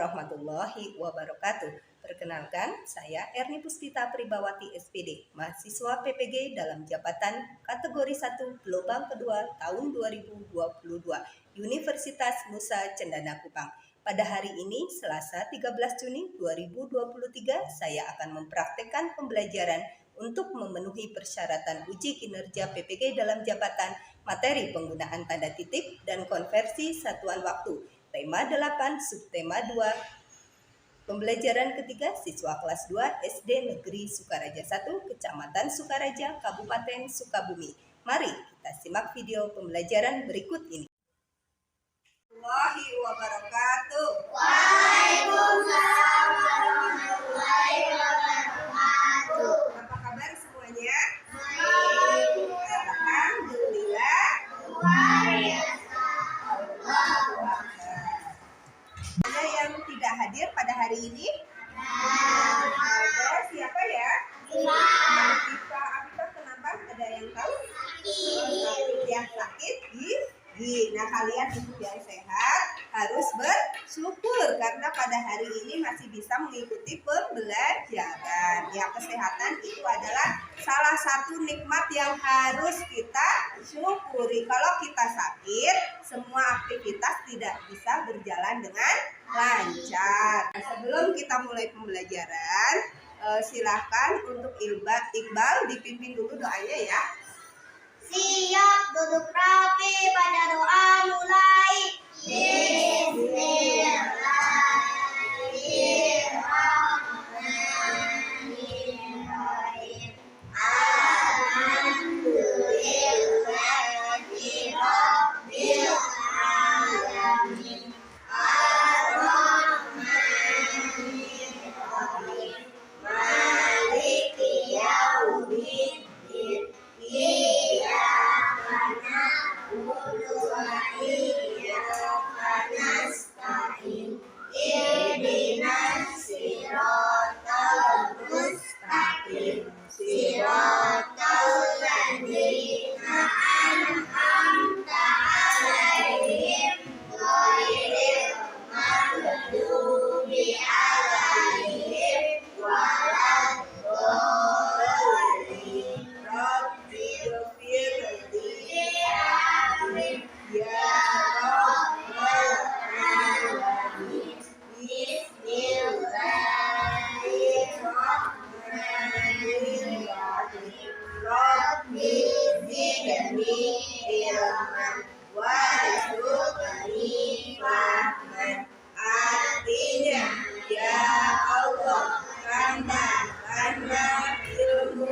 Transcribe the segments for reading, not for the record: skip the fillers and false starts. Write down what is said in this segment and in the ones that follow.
warahmatullahi wabarakatuh. Perkenalkan, saya Erni Puspita Pribawati SPD, mahasiswa PPG dalam jabatan kategori 1 gelombang kedua tahun 2022, Universitas Nusa Cendana Kupang. Pada hari ini, Selasa 13 Juni 2023, saya akan mempraktekkan pembelajaran untuk memenuhi persyaratan uji kinerja PPG dalam jabatan, materi penggunaan tanda titik dan konversi satuan waktu. Tema 8, subtema 2, pembelajaran ketiga siswa kelas 2 SD Negeri Sukaraja 1, Kecamatan Sukaraja, Kabupaten Sukabumi. Mari kita simak video pembelajaran berikut ini. Warahmatullahi wabarakatuh. Waalaikumsalam warahmatullahi wabarakatuh. Apa kabar semuanya? Baik. Alhamdulillah. Luar biasa. Ada yang tidak hadir pada hari ini? Ada siapa ya? Afifah. Afifah kenapa? Ada yang tahu? Sakit. Yang sakit gigi. Nah, kalian untuk yang sehat harus bersyukur karena pada hari ini masih bisa mengikuti pembelajaran. Ya, kesehatan itu adalah salah satu nikmat yang harus kita syukuri. Kalau kita sakit, semua aktivitas tidak bisa berjalan dengan lancar. Nah, sebelum kita mulai pembelajaran, silahkan untuk Iqbal dipimpin dulu doanya ya. Siap, duduk rapi, pada doa mulai. Bismillahirrahmanirrahim. Alhamdulillahi rabbil alamin. Ar-Rahmanir-Rahim. Maliki yaumiddin. Iyyaka na'budu wa iyyaka nasta'in. Ihdinas siratal mustaqim. Siratal ladzina an'amta 'alaihim ghairil maghdubi 'alaihim waladdallin. Rabbi ghfirli Amin. ya rabbal alamin. Bismillahirrahmanirrahim. Rabbi zidni ilman warzuqni fahman. Artinya, ya Allah, tambahkanlah ilmu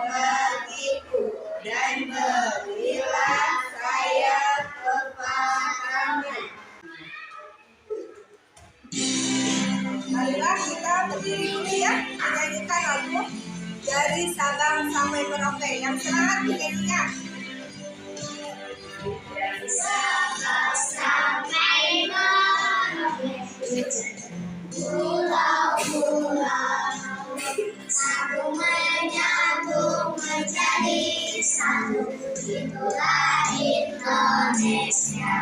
bagiku dan berilah saya kepahaman. Marilah kita berdiri dulu ya, menyanyikan lagu dari Sabang sampai Merauke. Yang semangat penyanyinya. Sabang sampai Merauke, pulau-pulau satu menyatu menjadi satu. Itulah Indonesia.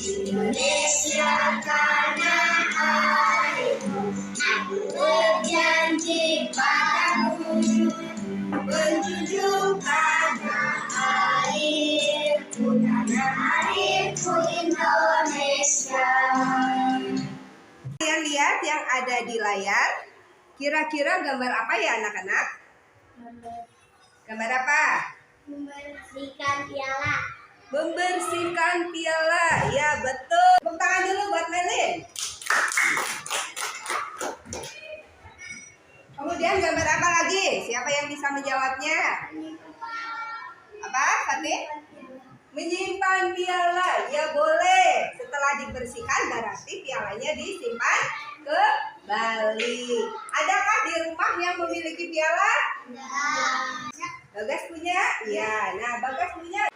Indonesia tanah airku, aku berjanji padamu menjunjung tanah airku, tanah airku Indonesia. Kalian lihat yang ada di layar, kira-kira gambar apa ya anak-anak? Gambar apa? Membersihkan piala. Membersihkan piala. Ya, betul. Tepuk tangan dulu buat Melin. Kemudian gambar apa lagi? Siapa yang bisa menjawabnya? Apa, Fatih? Menyimpan piala. Ya, boleh. Setelah dibersihkan berarti pialanya disimpan kembali. Adakah di rumah yang memiliki piala? Bagas punya? Ya, nah Bagas punya.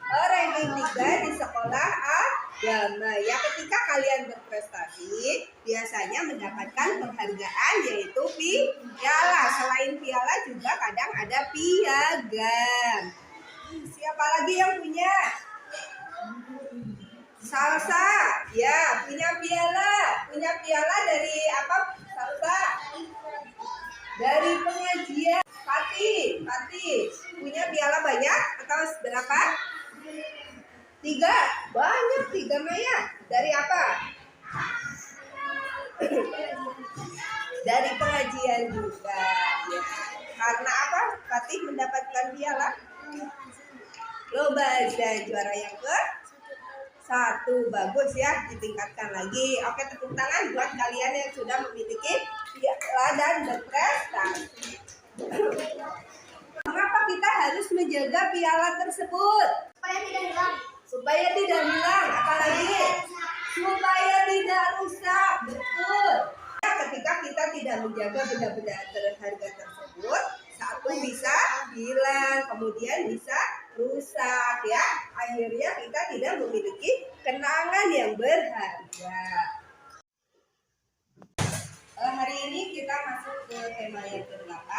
Ranking 3 di sekolah agama. Ya, ketika kalian berprestasi biasanya mendapatkan penghargaan yaitu piala. Selain piala juga kadang ada piagam. Siapa lagi yang punya? Salsa, ya, punya piala. Punya piala dari apa? Salsa. Dari pengajian. Fatih, punya piala banyak atau berapa? 3. Banyak 3 Maya. Dari apa? Dari pengajian juga. Ya. Karena apa? Fatih mendapatkan piala. Lomba dan juara yang ke-1. Bagus ya, ditingkatkan lagi. Oke, tepuk tangan buat kalian yang sudah memiliki piala dan berprestasi. Mengapa kita harus menjaga piala tersebut? Supaya tidak hilang. Apalagi supaya tidak rusak. Betul. Ketika kita tidak menjaga benda-benda berharga tersebut, satu bisa hilang, kemudian bisa rusak ya. Akhirnya kita tidak memiliki kenangan yang berharga. Hari ini kita masuk ke tema yang ke-8,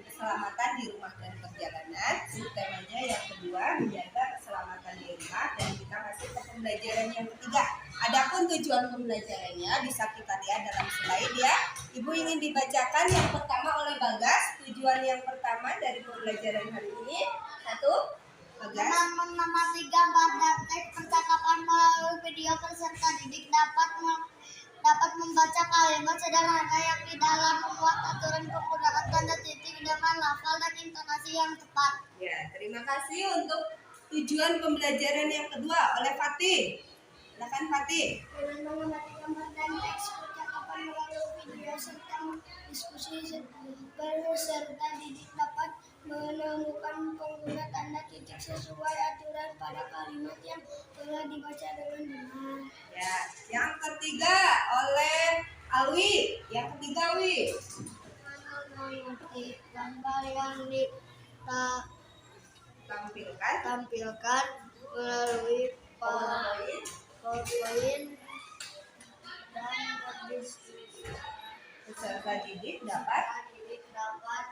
keselamatan di rumah dan perjalanan. Temanya yang kedua, menjaga keselamatan di rumah, dan kita masuk ke pembelajaran yang ketiga. Adapun tujuan pembelajarannya bisa kita lihat dalam slide ya. Ibu ingin dibacakan yang pertama oleh Bagas. Tujuan yang pertama dari pembelajaran hari ini, 1. Bagas. Dengan mengamati gambar dan teks percakapan melalui video peserta didik dapat membaca kalimat sederhana yang di dalam, membuat aturan penggunaan tanda titik dengan lafal dan intonasi yang tepat. Ya, terima kasih untuk tujuan pembelajaran yang kedua oleh Fatih. Silakan Fatih. Dengan mengamati gambar dan teks percakapan melalui video serta diskusi peserta didik dapat menemukan pengguna tanda titik sesuai aturan pada kalimat yang telah dibaca dengan benar. Ya, yang ketiga oleh Alwi. Yang ketiga Wi. Mengamati gambar yang Tampilkan melalui PowerPoint dan berdiskusi. peserta didik dapat dapat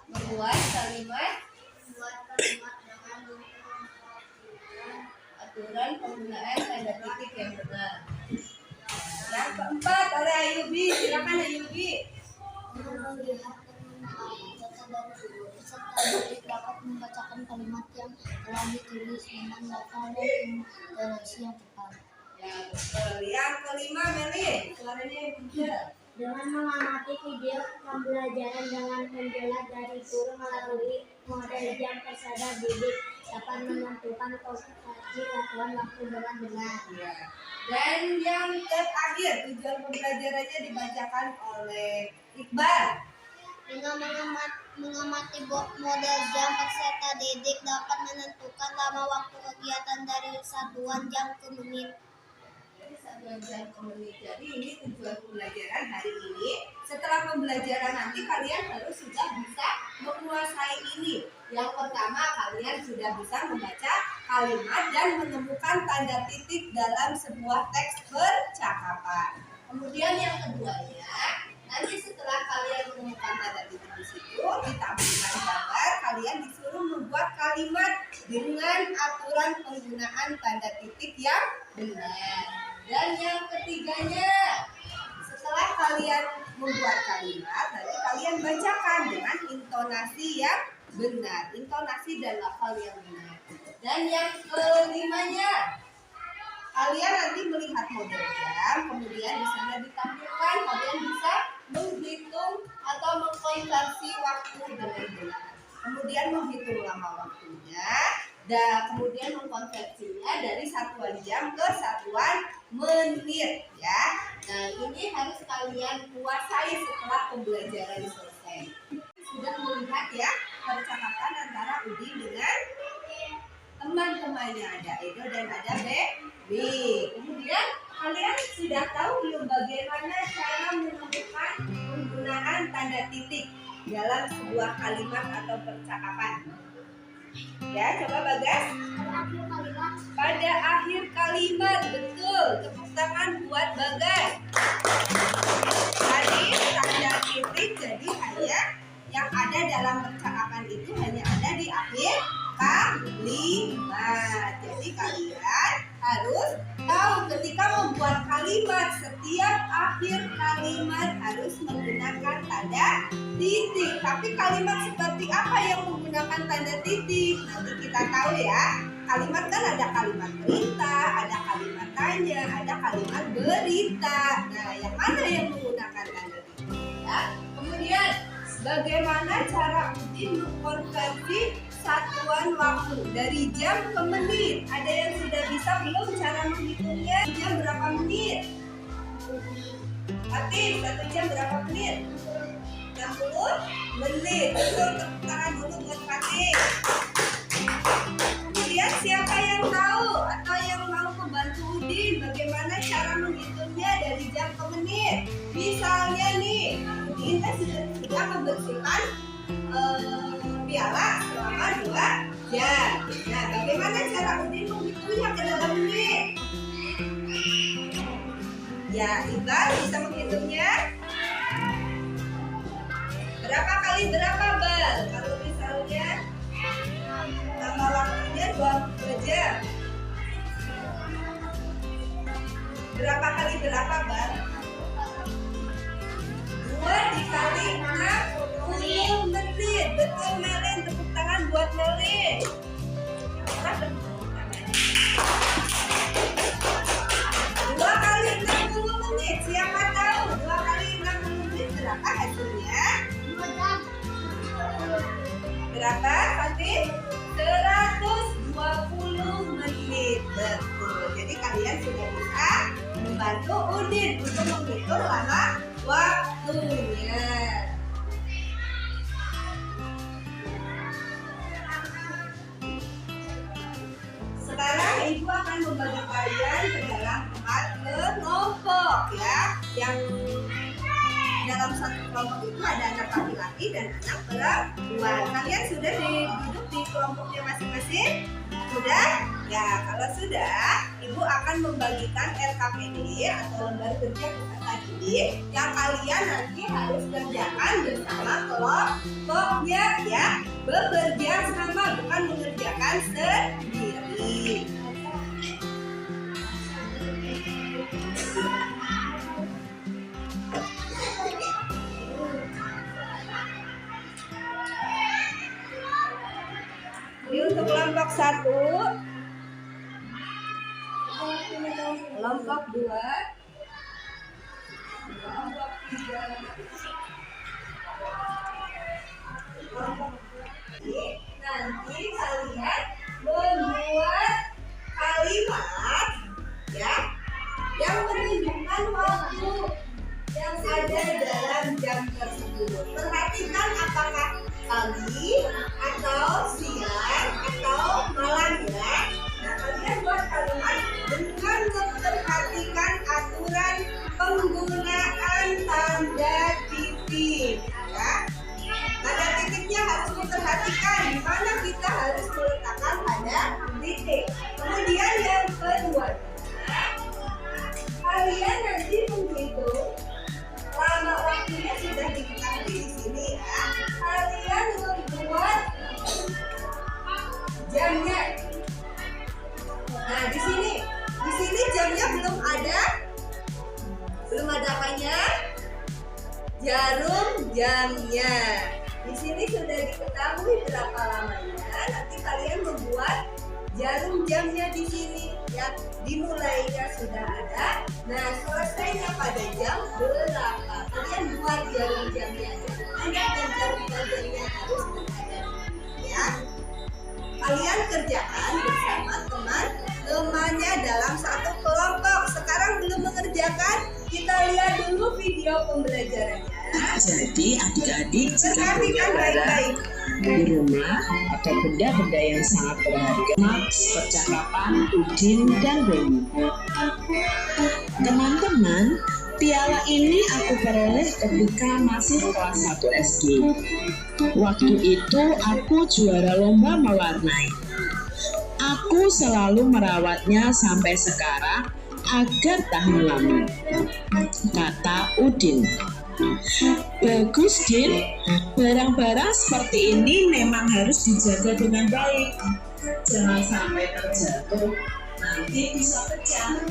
membuat kalimat membuat kalimat dengan memperhatikan aturan penggunaan tanda titik yang benar. Yang keempat oleh Ayubi. Silakan Ayubi. melihat data dari guru. Peserta didik dapat membacakan kalimat yang telah ditulis dengan lafal dan intonasi yang tepat. Ya, betul. Yang kelima Meli. Suaranya yang kecil. Dengan mengamati video pembelajaran dengan menjelaskan dari guru melalui model jam peserta didik dapat menentukan konsentrasi lakukan waktu dengan benar. Ya. Dan yang terakhir tujuan pembelajarannya dibacakan oleh Iqbal. Dengan mengamati model jam peserta didik dapat menentukan lama waktu kegiatan dari satuan jam ke menit. Jadi satuan jam ke menit. Jadi ini tujuan pembelajaran hari ini. Setelah pembelajaran nanti kalian harus sudah bisa menguasai ini. Yang pertama, kalian sudah bisa membaca kalimat dan menemukan tanda titik dalam sebuah teks percakapan. Kemudian yang keduanya, nanti setelah kalian menemukan tanda titik di situ, ditampilkan gambar, kalian disuruh membuat kalimat dengan aturan penggunaan tanda titik yang benar. Dan yang ketiganya, setelah kalian membuat kalimat, nanti kalian bacakan dengan intonasi yang benar, intonasi dan lafal yang benar. Dan yang kelimanya, kalian nanti melihat model jam, kemudian di sana ditampilkan, kalian bisa menghitung atau mengkonversi waktu dengan benar. Kemudian menghitung lama waktunya, dan kemudian mengkonversinya dari satuan jam ke satuan menit ya. Nah, ini harus kalian kuasai setelah pembelajaran selesai. Sudah melihat ya percakapan antara Udin dengan teman-temannya, ada Edo dan ada Bebi. Kemudian kalian sudah tahu belum bagaimana cara menemukan penggunaan tanda titik dalam sebuah kalimat atau percakapan? Ya, coba Bagas. Pada akhir kalimat, betul. Tepuk tangan buat Bagas. Tadi tanda titik jadi hanya yang ada dalam percakapan itu hanya ada di akhir kalimat. Jadi kalian harus tahu ketika membuat kalimat, setiap akhir kalimat harus menggunakan tanda titik. Tapi kalimat seperti apa yang menggunakan tanda titik? Nanti kita tahu ya. Kalimat kan ada kalimat perintah, ada kalimat tanya, ada kalimat berita. Nah, yang mana yang menggunakan tanda titik? Ya. Kemudian, bagaimana cara Udin mengkonversi satuan waktu dari jam ke menit? Ada yang sudah bisa belum cara menghitungnya? Jam berapa menit? Fatin, 1 jam berapa menit? 60 menit. Betul, tepuk tangan dulu buat Fatin. Kemudian siapa yang tahu atau yang mau membantu Udin bagaimana cara menghitungnya dari jam ke menit? Misalnya nih, Udin kan sudah membersihkan piala selama 2 jam. Nah, bagaimana cara Udin menghitungnya ke dalam menit? Ya, Iqbal bisa menghitungnya? Berapa kali berapa, Bal? Kalau misalnya tambah waktunya 2 jam. Berapa kali berapa, Bal? 2 dikali 60 menit. Betul, Melin. Tepuk tangan buat Melin. 2 kali 60 menit. Siapa tahu 2 kali 60 menit berapa hasilnya? Berapa, Fatin? 120 menit. Betul. Jadi kalian sudah bisa membantu Udin untuk menghitung lama waktunya. Sekarang Ibu akan membagi kalian ke dalam 4 kelompok ya. Yang dalam satu kelompok itu ada anak laki-laki dan anak perempuan. Kalian sudah duduk di kelompoknya masing-masing? Sudah? Ya, kalau sudah, Ibu akan membagikan LKPD atau lembar kerja peserta didik yang kalian nanti harus kerjakan bersama kelompoknya ya. Bekerja sama, bukan mengerjakan sendiri. Ini untuk kelompok 1, kelompok 2, kelompok 3, kelompok 4. Nanti kalian membuat kalimat ya yang menunjukkan waktu yang ada dalam jam tersebut. Perhatikan apakah pagi atau siang atau malam ya. Nah, kalian buat kalimat dengan memperhatikan aturan penggunaan tanda titik ya. Tanda titiknya harus diperhatikan di mana kita harus meletakkan tanda titik. Kemudian yang kedua, kalian nanti menghitung lama waktunya sudah diketahui di sini ya. Kalian membuat jamnya. Nah, di sini jamnya belum ada apanya? Jarum jamnya. Di sini sudah diketahui berapa lamanya. Nanti kalian membuat jarum jamnya di sini ya. Dimulainya sudah ada. Nah, selesainya pada jam berapa? Kalian buat jarum jamnya. Ada dan jarum jamnya harus ada ya. Kalian kerjakan bersama teman-temannya dalam satu kelompok. Sekarang belum mengerjakan, kita lihat dulu video pembelajarannya. Jadi adik-adik jika punya Baik-baik. di rumah atau benda-benda yang sangat berharga, Max, percakapan Udin dan Dewi. Teman-teman, piala ini aku peroleh ketika masih kelas 1 SD. Waktu itu aku juara lomba mewarnai. Aku selalu merawatnya sampai sekarang agar tahan lama, kata Udin. Bagus, Din. Barang-barang seperti ini memang harus dijaga dengan baik. Jangan sampai terjatuh, nanti bisa pecah.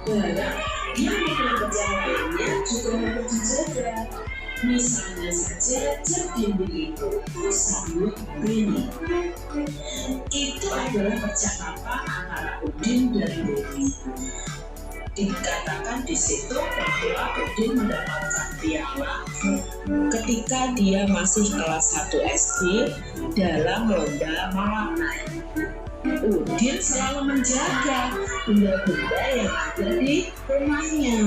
Barang yang pekerjaan lainnya juga harus dijaga. Misalnya saja jam dinding itu tersambut bunyi. Itu adalah percakapan antara Udin dan Bobi. Dikatakan di situ bahwa Udin mendapatkan piala ketika dia masih kelas 1 SD dalam lomba mewarnai. Udin selalu menjaga benda-benda yang ada di rumahnya.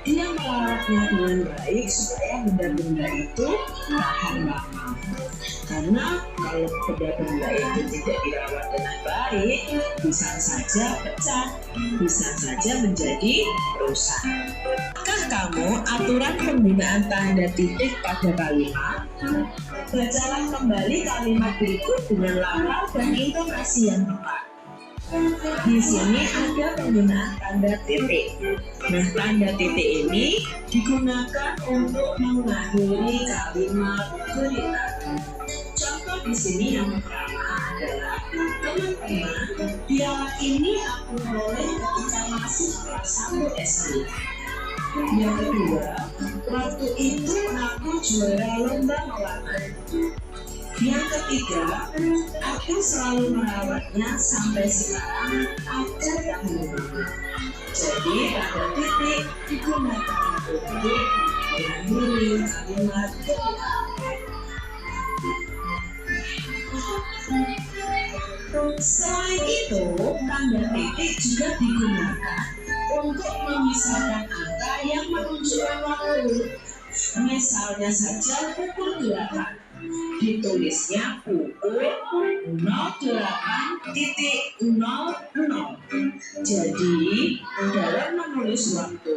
Dia merawatnya dengan baik supaya benda-benda itu tahan lama. Karena kalau benda-benda itu tidak dirawat dengan baik, bisa saja pecah, bisa saja menjadi rusak. Apakah kamu aturan penggunaan tanda titik pada kalimat? Bacalah kembali kalimat berikut dengan lafaz dan intonasi yang tepat. Di sini ada penggunaan tanda titik. Nah, tanda titik ini digunakan untuk mengakhiri kalimat berita. Contoh di sini yang pertama adalah, teman-teman, piala ini aku peroleh ketika masih kelas 1 SD. Yang kedua, waktu itu aku juara lomba mewarnai. Yang ketiga, aku selalu merawatnya sampai sekarang agar tak hilang. Jadi tanda titik digunakan untuk mengakhiri kalimat berita. Selain itu, tanda titik juga digunakan untuk memisahkan angka yang menunjukkan waktu. Misalnya saja pukul 8, ditulisnya pukul 08.00. Jadi, dalam menulis waktu,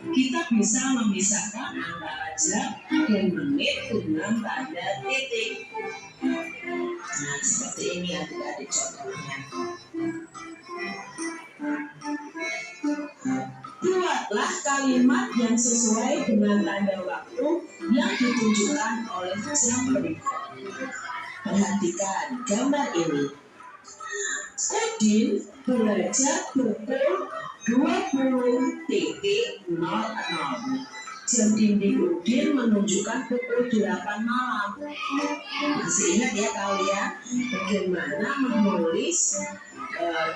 kita bisa memisahkan antara jam dan menit dengan tanda titik. Nah, seperti ini adik-adik contohnya. Buatlah kalimat yang sesuai dengan tanda waktu yang ditunjukkan oleh jam berikut. Perhatikan gambar ini. Udin belajar pukul 20.00. Jam dinding Udin menunjukkan pukul 8 malam. Masih ingat ya kalian bagaimana menulis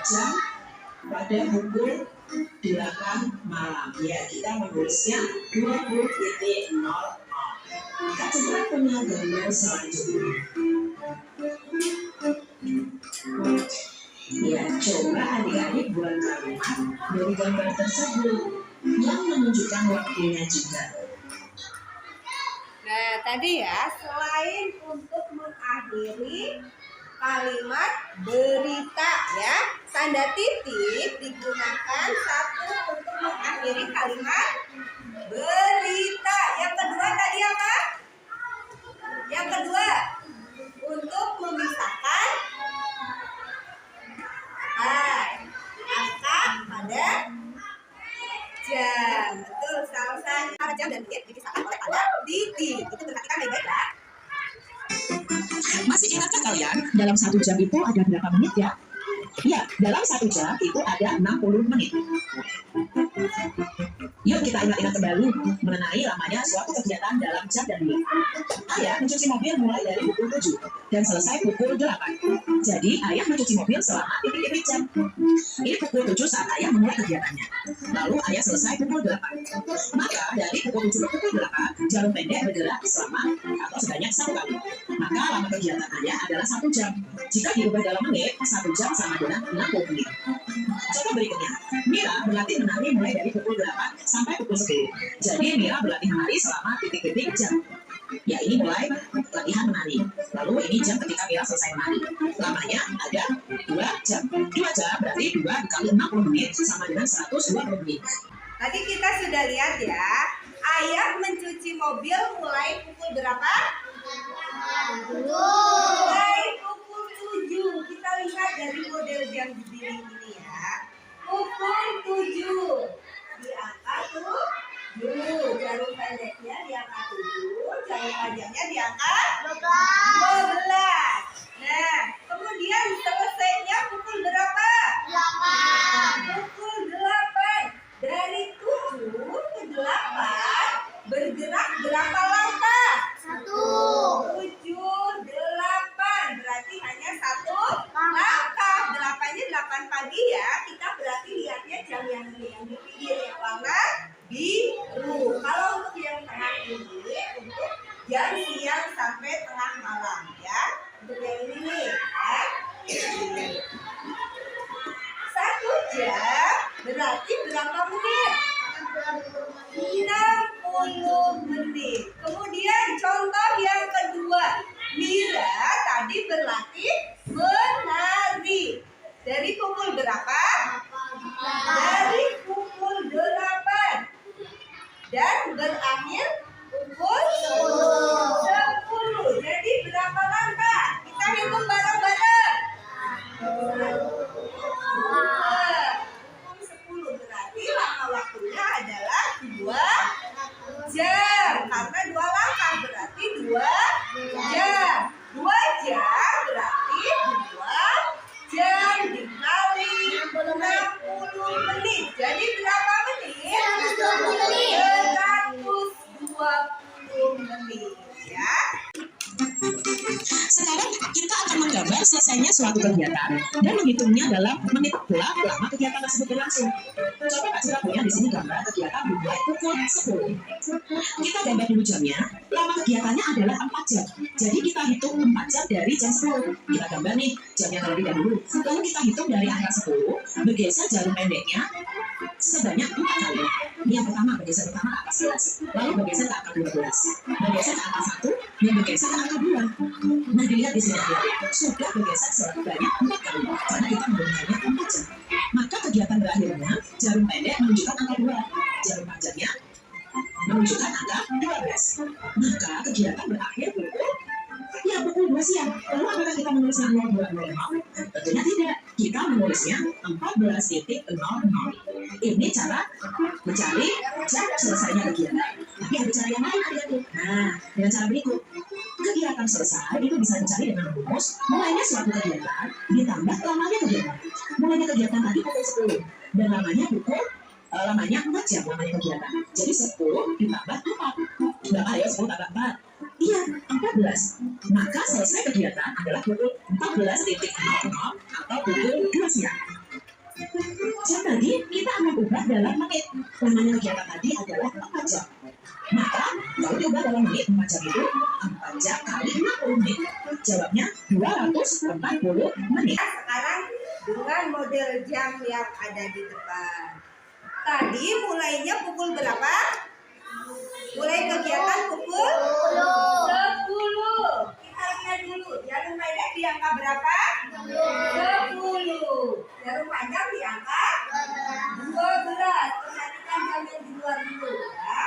jam pada pukul 8 malam? Ya, kita menulisnya 20.00. Kita coba punya gambar selanjutnya. Ya, coba adik-adik buat kalimat dari gambar tersebut yang menunjukkan waktunya juga. Nah, tadi ya, selain untuk mengakhiri kalimat berita ya, tanda titik digunakan satu untuk mengakhiri kalimat berita. Yang kedua tadi apa? Yang kedua untuk memisahkan angka pada jam. Betul, salah jam dan menit dipisahkan oleh tanda titik. Itu perhatikan baik-baik ya. Masih ingatkah kalian dalam 1 jam itu ada berapa menit ya? Ya, dalam 1 jam itu ada 60 menit. Yuk kita ingat-ingat kembali mengenai lamanya suatu kegiatan dalam jam dan menit. Ayah mencuci mobil mulai dari pukul 7 dan selesai pukul 8. Jadi ayah mencuci mobil selama titik-titik jam. Ini pukul 7 saat ayah memulai kegiatannya. Lalu ayah selesai pukul 8. Maka dari pukul 7 ke pukul 8, jarum pendek bergerak selama atau sebanyak 1 kali. Maka lama kegiatan ayah adalah 1 jam. Jika diubah dalam menit, 1 jam sama dengan 60 menit. Contoh berikutnya, Mira berlatih menari mulai dari pukul 8 sampai pukul 10. Jadi Mira berlatih menari selama titik-titik jam. Ya, ini mulai latihan menari. Lalu ini jam ketika Mira selesai menari. Lamanya ada 2 jam. 2 jam berarti 2 dikali 60 menit sama dengan 120 menit. Tadi kita sudah lihat ya, ayah mencuci mobil mulai pukul berapa? Mulai pukul 7. Kita lihat dari model jam dinding ini ya. Pukul 7. Diangkat tuh dulu jarum pendek. di angka 12. Nah, kemudian selesainya pukul berapa? 8. Pukul 8. Dari 7 ke 8 bergerak berapa langkah? 1. 7, 8. Berarti hanya 1 langkah. 8-nya 8 pagi ya. Kita berarti lihatnya jam yang ini, yang di pinggir yang warna biru. Kalau untuk yang tengah ini untuk jam siang sampai tengah malam ya. Untuk yang ini nih ya. 1 jam berarti berapa menit? 60 menit. Kemudian contoh yang kedua, Mira tadi berlatih menari. Dari pukul berapa? Dari pukul 8 dan berakhir pukul 10. Jadi berapa langkah? Kita hitung bareng-bareng. 10 berarti lama waktunya adalah 2 jam. Karena 2 langkah berarti 2 jam. 2 jam berarti 2 jam dikali 60 menit. Jadi berapa menit? 120 menit ya. Sekarang kita akan menggambar selesainya suatu kegiatan dan menghitungnya dalam menit pula lama kegiatan tersebut berlangsung. Coba Kak Citra punya di sini gambar kegiatan dimulai pukul 10. Kita gambar dulu jamnya. Lama kegiatannya adalah 4 jam. Jadi kita hitung 4 jam dari jam 10. Kita gambar nih jamnya terlebih dahulu. Lalu kita hitung dari angka 10, bergeser jarum pendeknya sebanyak 4 kali. Ini yang pertama, bergeser pertama ke angka 11. Lalu bergeser ke angka 12. Bergeser ke angka 1 dan bergeser ke angka 2. Nah, dilihat di sini sudah bergeser sebanyak 4 kali karena kita menggunakannya 4 jam. Maka kegiatan berakhirnya jarum pendek menunjukkan angka 2, jarum panjangnya menunjukkan angka 12. Maka kegiatan berakhir pukul 2 siang. Lalu apakah kita menulisnya 02.00? Tentunya tidak. Kita menulisnya 14.00. Ini cara mencari jam selesainya kegiatan. Tapi ada cara yang lain adik-adik. Nah, dengan cara berikut. Kegiatan selesai itu bisa dicari dengan rumus mulainya suatu kegiatan ditambah lamanya kegiatan. Mulainya kegiatan tadi pukul 10 dan lamanya 4 jam lamanya kegiatan. Jadi 10 ditambah 4. Berapa ya 10 tambah 4? Iya, 14. Maka selesai kegiatan adalah pukul 14.00 atau pukul 2 siang. Jam tadi kita akan ubah dalam menit. Lamanya kegiatan tadi adalah 4 jam. Maka kalau diubah dalam menit 4 jam itu 4 jam kali 60 menit. Jawabnya 240 menit. Sekarang dengan model jam yang ada di depan. Tadi mulainya pukul berapa? Mulai kegiatan pukul 10. Kita lihat dulu. Jarum pendek di angka berapa? 10. Jarum panjang di angka 12. Perhatikan jam yang di luar dulu ya.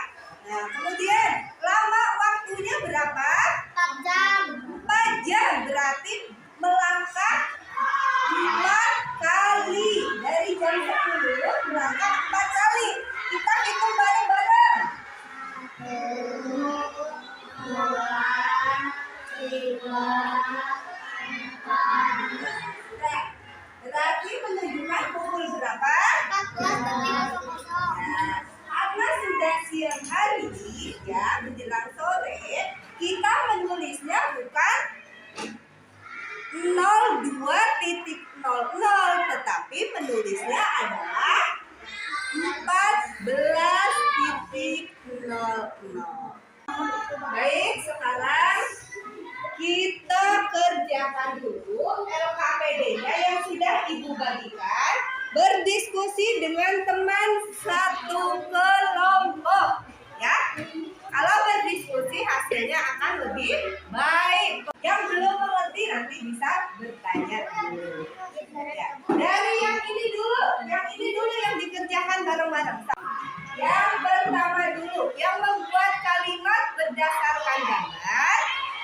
Nah, kemudian lama waktunya berapa? 4 jam. 4 jam berarti melangkah 4 kali. Dari jam 10 melangkah 4 kali. Kita hitung bareng-bareng. 2, 3, 4. Berarti menunjukkan pukul berapa? 14.00. Nah, karena sudah siang hari ya menjelang sore, kita menulisnya bukan 02.00 tetapi menulisnya adalah 14.00. Baik, sekarang kita kerjakan dulu LKPD-nya yang sudah Ibu bagikan. Berdiskusi dengan teman satu kelompok, ya. Kalau berdiskusi hasilnya akan lebih baik. Yang belum mengerti nanti bisa bertanya dulu. Ya. Dari yang ini dulu yang dikerjakan bareng-bareng. Yang pertama dulu, yang membuat kalimat berdasarkan gambar,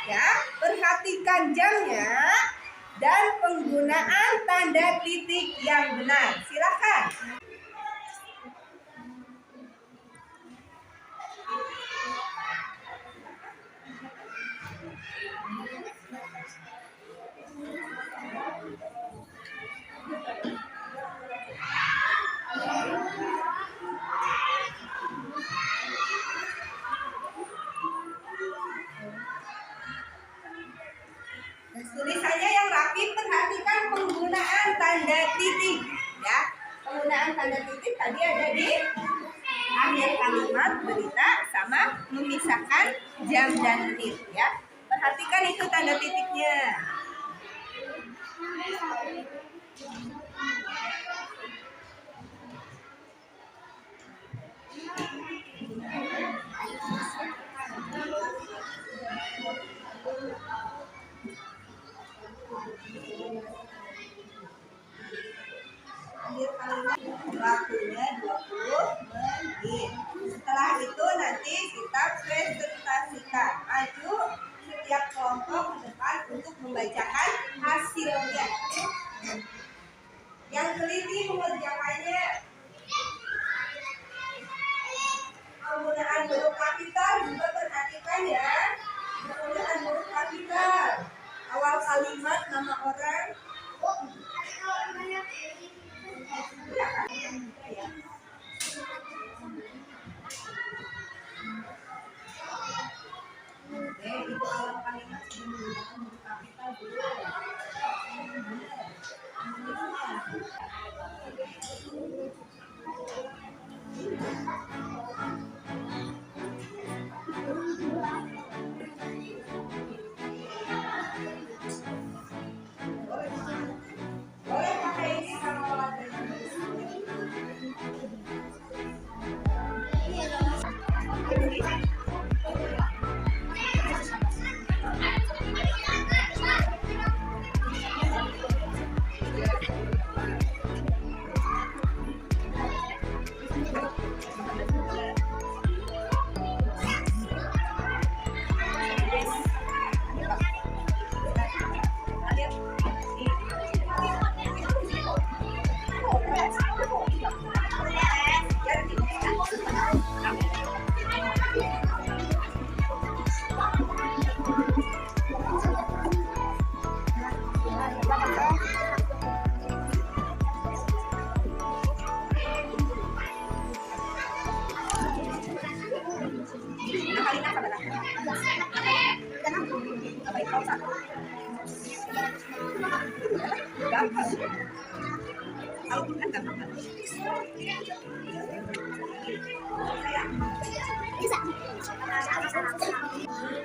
ya, perhatikan jamnya dan penggunaan tanda titik yang benar. Silakan. penggunaan tanda titik ya. Penggunaan tanda titik tadi ada di akhir kalimat berita sama memisahkan jam dan menit ya. Perhatikan itu tanda titiknya. Waktunya 20 menit. Setelah itu nanti kita presentasikan. Maju setiap kelompok ke depan untuk membacakan hasilnya. Yang teliti mengerjakannya. Penggunaan huruf kapital juga perhatikan ya. Penggunaan huruf kapital. Awal kalimat nama orang. Itu awal kalimat menggunakan huruf kapital dulu. Boleh pakai ini sama warna.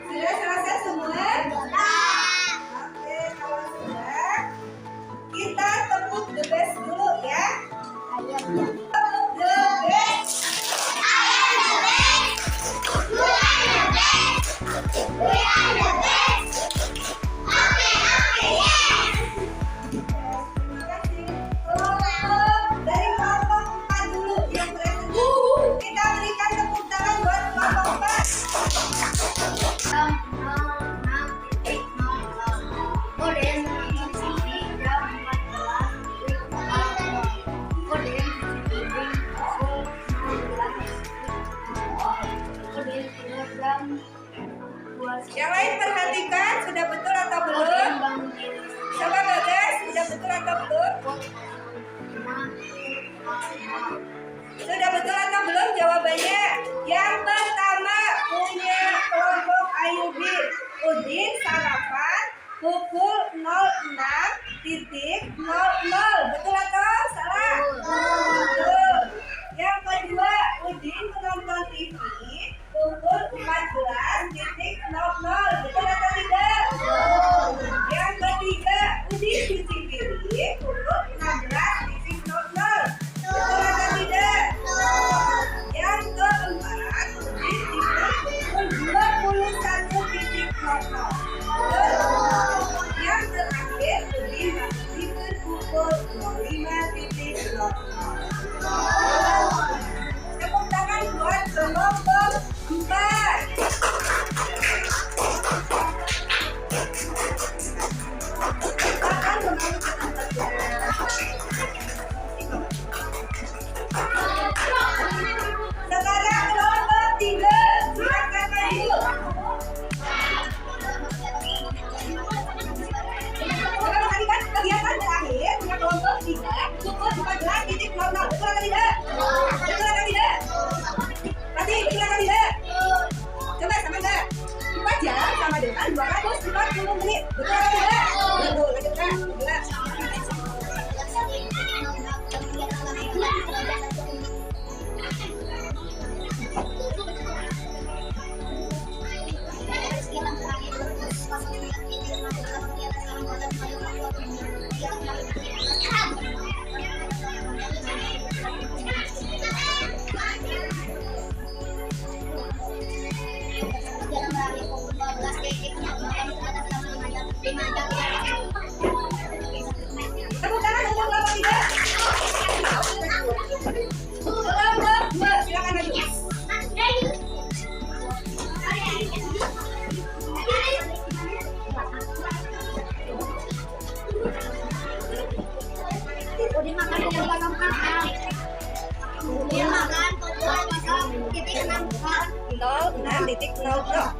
Sudah selesai semua? Oke, kalau sudah, kita tepuk the best dulu ya. Tepuk the best. Dari kelompok 4 dulu yang presentasi. Kita berikan tepuk tangan buat kelompok 4. Yang lain perhatikan, sudah betul atau belum? Coba Bagas, sudah betul atau belum? Sudah betul atau belum jawabannya? Yang pertama punya kelompok Ayubi. Udin sarapan pukul 06.00. Betul atau salah? Betul. Yang kedua, Udin menonton TV pukul 14.00. Betul atau tidak? Yang ketiga, Udin cuci piring pukul 16.00. Betul atau tidak? Yang keempat, Udin tidur pukul 21.00. Yang terakhir, Udin masih tidur pukul 05.00. Tepuk tangan buat kelompok 4. Sekarang kelompok 3. Silakan maju. Coba perhatikan kegiatan terakhir punya kelompok 3 pukul 14.00. Betul atau tidak? Betul atau tidak? Tadi betul atau tidak? Coba sama enggak? 4 jam sama dengan 240 menit. Betul atau tidak? Betul. Lanjutkan.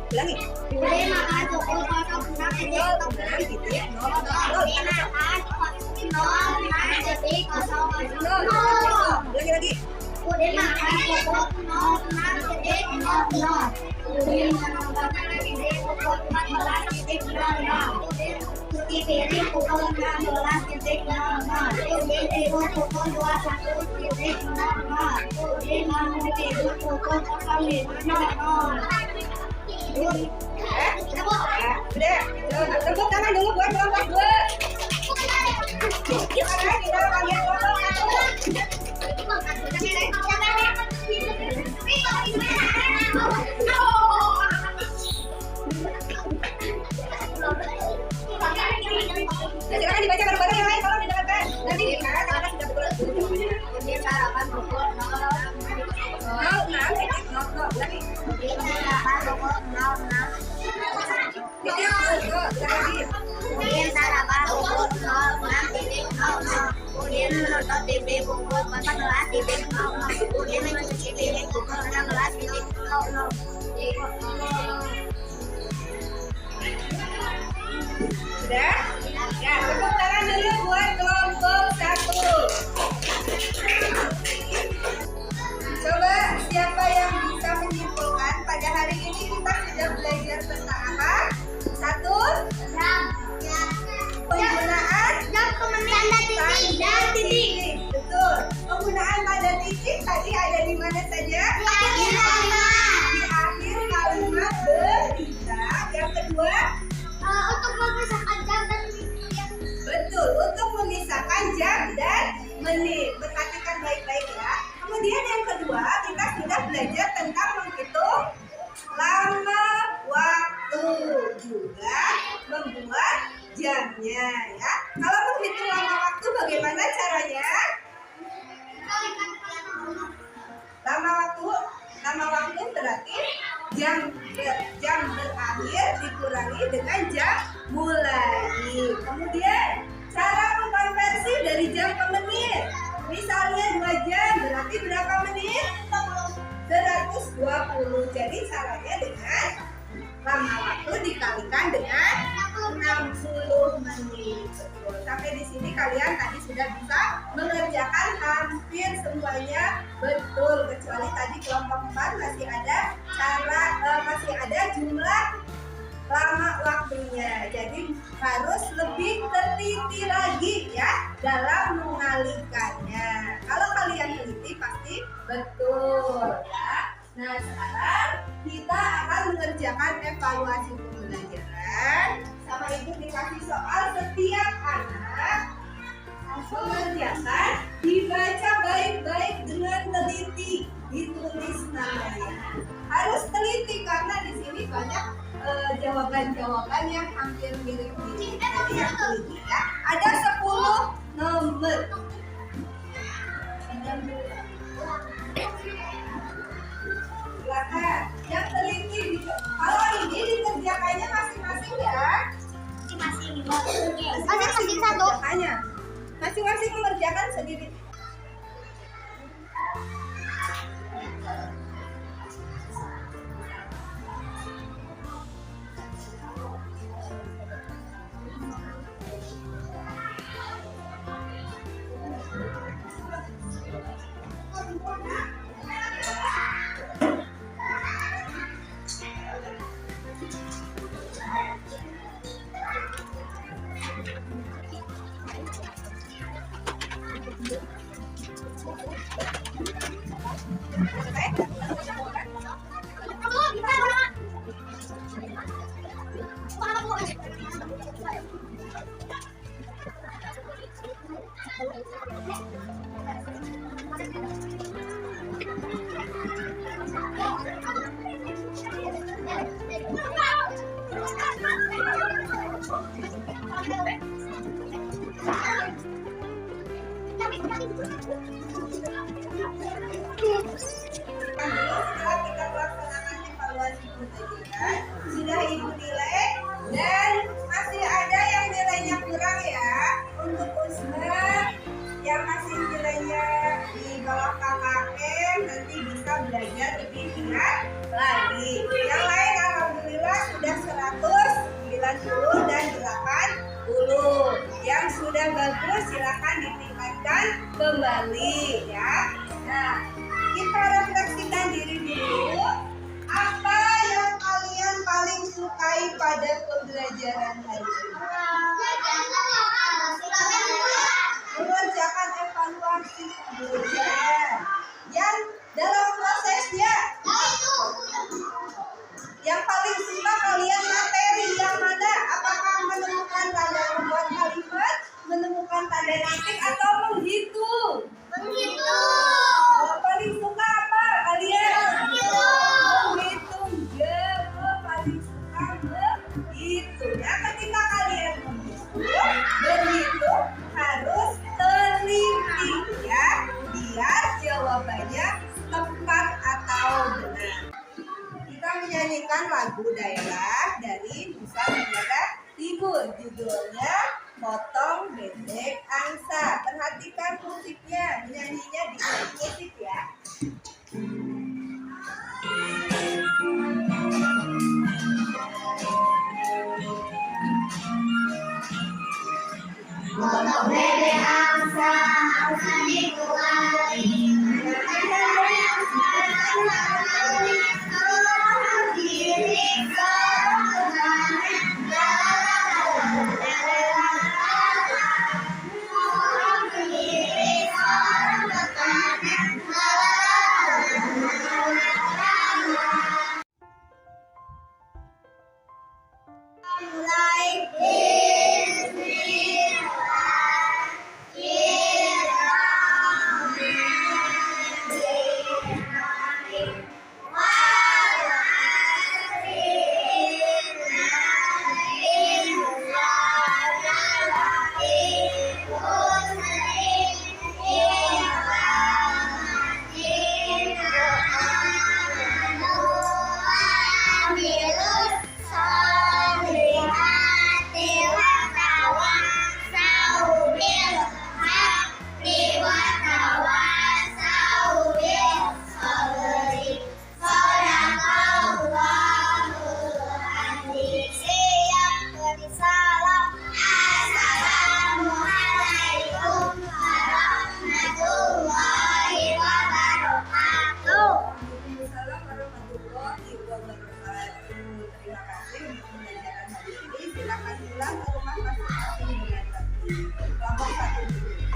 Ulangi. Bude makan pukul 06.00 titik 00. Bude makan 06.00. Ulangi lagi. Bude makan pukul 06.00. Bude menonton televisi pukul 14.00. Bude cuci piring pukul 16.00. Bude tidur pukul 21.00. Bude bangun tidur pukul 05.00. Udah, tepuk tangan dulu buat kelompok 2. Gimana kita kalian kelompok 1? Silakan dibaca bareng-bareng yang lain, tolong didengarkan. Nanti karena sudah pukul Kemudian sarapan pukul 06.00. Lagi. Kemudian sarapan pukul 06. Kemudian sarapan pukul 06.00. Kemudian menonton TV pukul 14.00. Kemudian mencuci piring pukul 16.00. Sudah? Ya, tepuk tangan dulu buat kelompok 1. Coba siapa yang bisa menyimpulkan pada hari ini kita sudah belajar tentang apa? 1. Penggunaan Tanda titik. Betul. Penggunaan tanda titik tadi ada di mana saja? Di akhir kalimat berita. Yang kedua, Untuk memisahkan jam dan betul, untuk memisahkan jam dan menit. Perhatikan baik-baik ya. Kemudian yang kedua, kita sudah belajar tentang menghitung lama waktu, juga membuat jamnya ya. Kalau menghitung lama waktu bagaimana caranya? Lama waktu berarti jam berakhir dikurangi dengan jam mulai. Kemudian cara mengkonversi dari jam ke menit. Misalnya 2 jam berarti berapa menit? 120. Jadi caranya dengan lama waktu dikalikan dengan 60 menit. Betul. Sampai di sini kalian tadi sudah bisa mengerjakan hampir semuanya betul, kecuali tadi kelompok 4 masih ada jumlah lama waktunya. Jadi harus lebih teliti lagi ya dalam mengalihkannya. Kalau kalian teliti pasti betul ya. Nah, sekarang kita akan mengerjakan evaluasi pembelajaran. Sama ibu dikasih soal, setiap anak mengerjakan, dibaca baik-baik dengan teliti, ditulis namanya. Harus teliti karena di sini banyak jawaban-jawaban yang hampir mirip-mirip. Jadi yang teliti ya. Ada 10 nomor. Silakan. Yang teliti, kalau ini dikerjakannya masing-masing ya. Masing-masing satu. Masing-masing mengerjakan sendiri. Setelah kita melaksanakan evaluasi pembelajaran, sudah ibu nilai dan masih ada yang nilainya kurang ya. Untuk Usma yang masih nilainya di bawah KKM nanti bisa belajar lebih giat lagi. Yang lain alhamdulillah Tuh, yang sudah bagus silakan ditingkatkan kembali ya. Nah, kita refleksikan diri dulu. Apa yang kalian paling sukai pada pembelajaran hari ini? Mengerjakan evaluasi pembelajaran. Yang dalam prosesnya, yang paling suka kalian materi yang mana? Apakah menemukan tanda membuat kalimat, menemukan tanda titik, atau menghitung? Yang paling suka apa kalian? Menghitung. Ya, paling suka menghitung. Ya, ketika kalian berhitung harus teliti ya, biar jawabannya tepat atau benar. Kita menyanyikan lagu daerah dari Nusa Tenggara Timur, judulnya Potong Bebek Angsa. Perhatikan musiknya, menyanyinya di musik ya. Potong bebek angsa, angsa dikuali. Terima kasih untuk pembelajaran hari ini. Silakan pulang ke rumah masing-masing dengan tertib. Kelompok 1 dulu.